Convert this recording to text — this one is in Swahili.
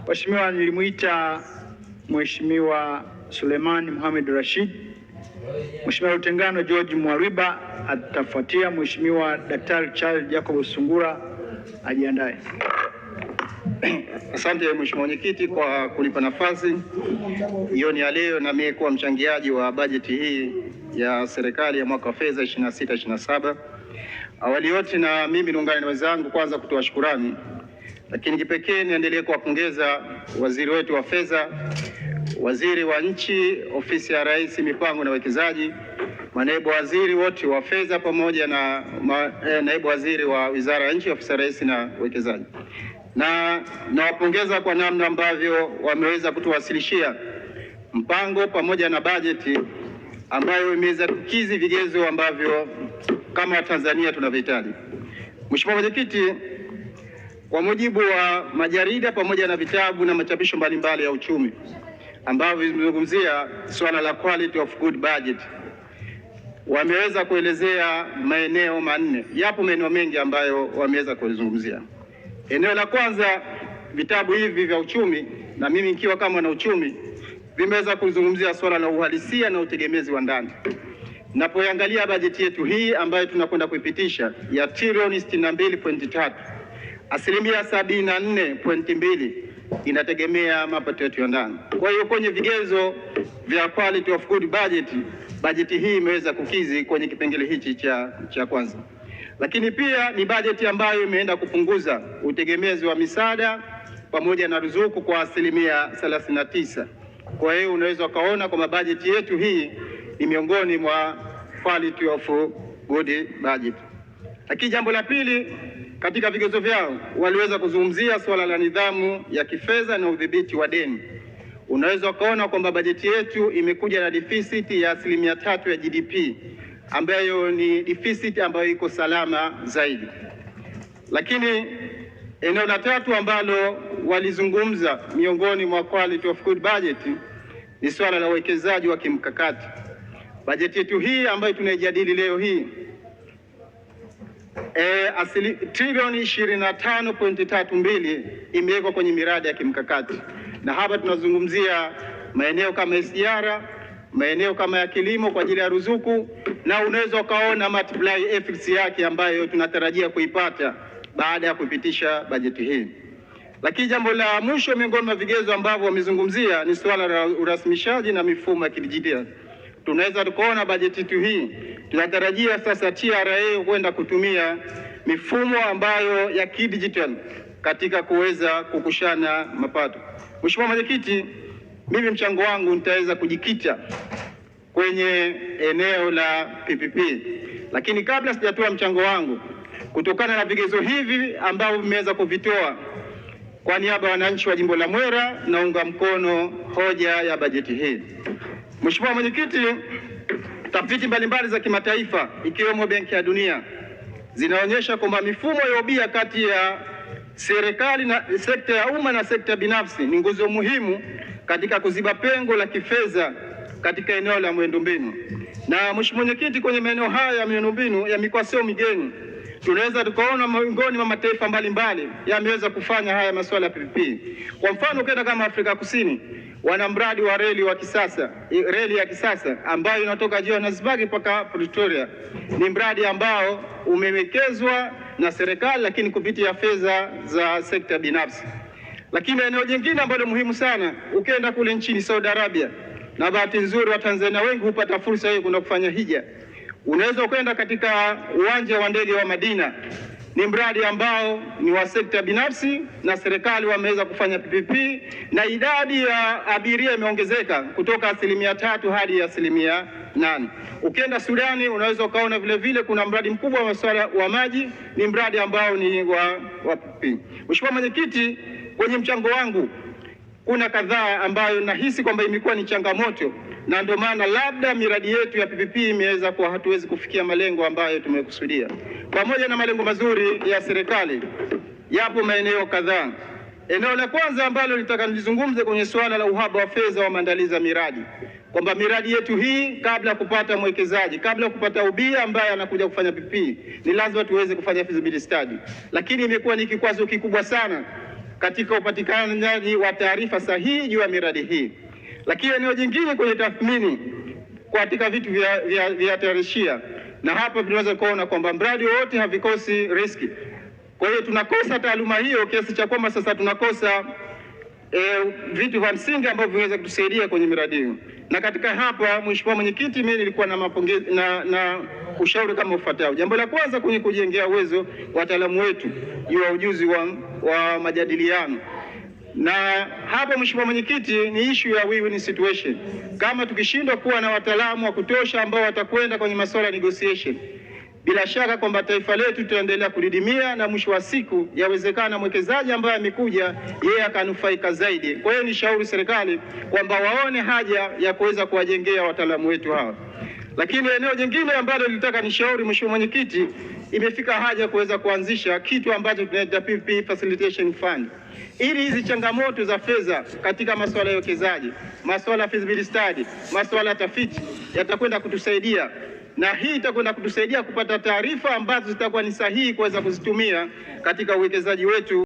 Mheshimiwa, nilimuita Mheshimiwa Suleiman Mohamed Rashid. Mheshimiwa Lutengano George Mwariba atafuatia. Mheshimiwa Daktari Charles Jacob Sungura ajiandae. Asante Mheshimiwa Mwenyekiti kwa kunipa nafasi jioni ya leo na mimi kuwa mchangiaji wa bajeti hii ya serikali ya mwaka wa fedha 26/27. Awali yote na mimi niungane na wenzangu kwanza kutoa shukrani, lakini kipekee niendelee kuwapongeza waziri wetu wa fedha, waziri wa nchi, ofisi ya Rais, mipango na uwekezaji, manaibu waziri wote wa fedha pamoja na naibu waziri wa wizara ya nchi, ofisi ya Rais na uwekezaji. Na nawapongeza kwa namna ambavyo wameweza kutuwasilishia mpango pamoja na bajeti ambayo imeweza kukidhi vigezo ambavyo kama Tanzania tunavyohitaji. Mheshimiwa Mwenyekiti, kwa mujibu wa majarida pamoja na vitabu na machapisho mbalimbali ya uchumi ambavyo vimezungumzia swala la quality of good budget, wameweza kuelezea maeneo manne. Yapo maeneo mengi ambayo wameweza kuzungumzia. Eneo la kwanza, vitabu hivi vya uchumi na mimi nikiwa kama na uchumi vimeweza kuzungumzia swala la uhalisia na utegemezi wa ndani. Napoangalia bajeti yetu hii ambayo tunakwenda kuipitisha ya trilioni 62.3, asilimia 74.2 inategemea mapato yetu ya ndani. Kwa hiyo kwenye vigezo vya quality of good budget, bajeti hii imeweza kukidhi kwenye kipengele hichi cha kwanza. Lakini pia ni bajeti ambayo imeenda kupunguza utegemezi wa misaada pamoja na ruzuku kwa asilimia 39. Kwa hiyo unaweza ukaona kwamba bajeti yetu hii ni miongoni mwa quality of good budget. Lakini jambo la pili, katika vigezo vyao waliweza kuzungumzia swala la nidhamu ya kifedha na udhibiti wa deni. Unaweza ukaona kwamba bajeti yetu imekuja na deficit ya 3% ya GDP, ambayo ni deficit ambayo iko salama zaidi. Lakini eneo la tatu ambalo walizungumza miongoni mwa quality of good budget ni swala la uwekezaji wa kimkakati. Bajeti yetu hii ambayo tunaijadili leo hii trilioni 25.32 imewekwa kwenye miradi ya kimkakati, na hapa tunazungumzia maeneo kama SGR, maeneo kama ya kilimo kwa ajili ya ruzuku, na unaweza ukaona multiply effects yake ambayo tunatarajia kuipata baada ya kupitisha bajeti hii. Lakini jambo la mwisho miongoni mwa vigezo ambavyo wamezungumzia ni swala la urasimishaji na mifumo ya kidijitali. Tunaweza tukaona bajeti yetu hii tunatarajia sasa TRA kwenda kutumia mifumo ambayo ya kidijitali katika kuweza kukushana mapato. Mheshimiwa Mwenyekiti, mimi mchango wangu nitaweza kujikita kwenye eneo la PPP. Lakini kabla sijatoa mchango wangu, kutokana na vigezo hivi ambavyo vimeweza kuvitoa, kwa niaba ya wananchi wa jimbo la Mwera naunga mkono hoja ya bajeti hii. Mheshimiwa Mwenyekiti, tafiti mbalimbali za kimataifa ikiwemo Benki ya Dunia zinaonyesha kwamba mifumo ya ubia kati ya serikali na sekta ya umma na sekta binafsi ni nguzo muhimu katika kuziba pengo la kifedha katika eneo la miundombinu. Na Mheshimiwa Mwenyekiti, kwenye maeneo haya ya miundombinu ya mikwasio migeni tunaweza tukaona miongoni mwa mataifa mbalimbali yameweza kufanya haya masuala ya PPP. Kwa mfano, ukienda kama Afrika Kusini, wana mradi wa reli ya kisasa ambayo inatoka Johannesburg mpaka Pretoria. Ni mradi ambao umewekezwa na serikali lakini kupitia fedha za sekta binafsi. Lakini eneo jingine ambalo muhimu sana, ukienda kule nchini Saudi Arabia, na bahati nzuri wa Tanzania wengi hupata fursa hiyo kuna kufanya hija, unaweza kwenda katika uwanja wa ndege wa Madina. Ni mradi ambao ni wa sekta binafsi na serikali wameweza kufanya PPP, na idadi ya abiria imeongezeka kutoka 3% hadi 8%. Ukienda Sudani unaweza ukaona vile vile kuna mradi mkubwa wa masuala wa maji, ni mradi ambao ni wa PPP. Mheshimiwa Mwenyekiti, kwenye mchango wangu kuna kadhaa ambayo nahisi kwamba imekuwa ni changamoto, na ndio maana labda miradi yetu ya PPP imeweza kuwa hatuwezi kufikia malengo ambayo tumekusudia. Pamoja na malengo mazuri ya serikali, yapo maeneo kadhaa. Eneo la kwanza ambalo nitaka nizungumze kwenye swala la uhaba wa fedha wa maandalizi ya miradi, kwamba miradi yetu hii kabla kupata mwekezaji, kabla kupata ubia ambaye anakuja kufanya PPP, ni lazima tuweze kufanya feasibility study. Lakini imekuwa ni kikwazo kikubwa sana katika upatikanaji wa taarifa sahihi juu ya miradi hii. Lakini eneo jingine kwenye tathmini katika vitu vya tayarishia, na hapa tunaweza kuona kwamba mradi wote havikosi riski. Kwa hiyo tunakosa taaluma hiyo kiasi cha kwamba sasa tunakosa vitu vya msingi ambavyo vinaweza kutusaidia kwenye miradi hiyo. Na katika hapa, Mheshimiwa Mwenyekiti, mimi nilikuwa na mapongezi na ushauri kama ufuatao. Jambo la kwanza, kwenye kujengea uwezo wataalamu wetu juu ya ujuzi wa majadiliano. Na hapa Mheshimiwa Mwenyekiti, ni issue ya win-win situation. Kama tukishindwa kuwa na wataalamu wa kutosha ambao watakwenda kwenye masuala ya negotiation, bila shaka kwamba taifa letu tutaendelea kudidimia, na mwisho wa siku yawezekana mwekezaji ambaye amekuja yeye akanufaika zaidi. Kwa hiyo ni shauri serikali kwamba waone haja ya kuweza kuwajengea wataalamu wetu hawa. Lakini eneo jingine ambalo nilitaka nishauri Mheshimiwa Mwenyekiti, imefika haja kuweza kuanzisha kitu ambacho tunaita PPP Facilitation Fund, ili hizi changamoto za fedha katika masuala ya uwekezaji, masuala ya feasibility study, masuala ya tafiti yatakwenda kutusaidia, na hii itakwenda kutusaidia kupata taarifa ambazo zitakuwa ni sahihi kuweza kuzitumia katika uwekezaji wetu.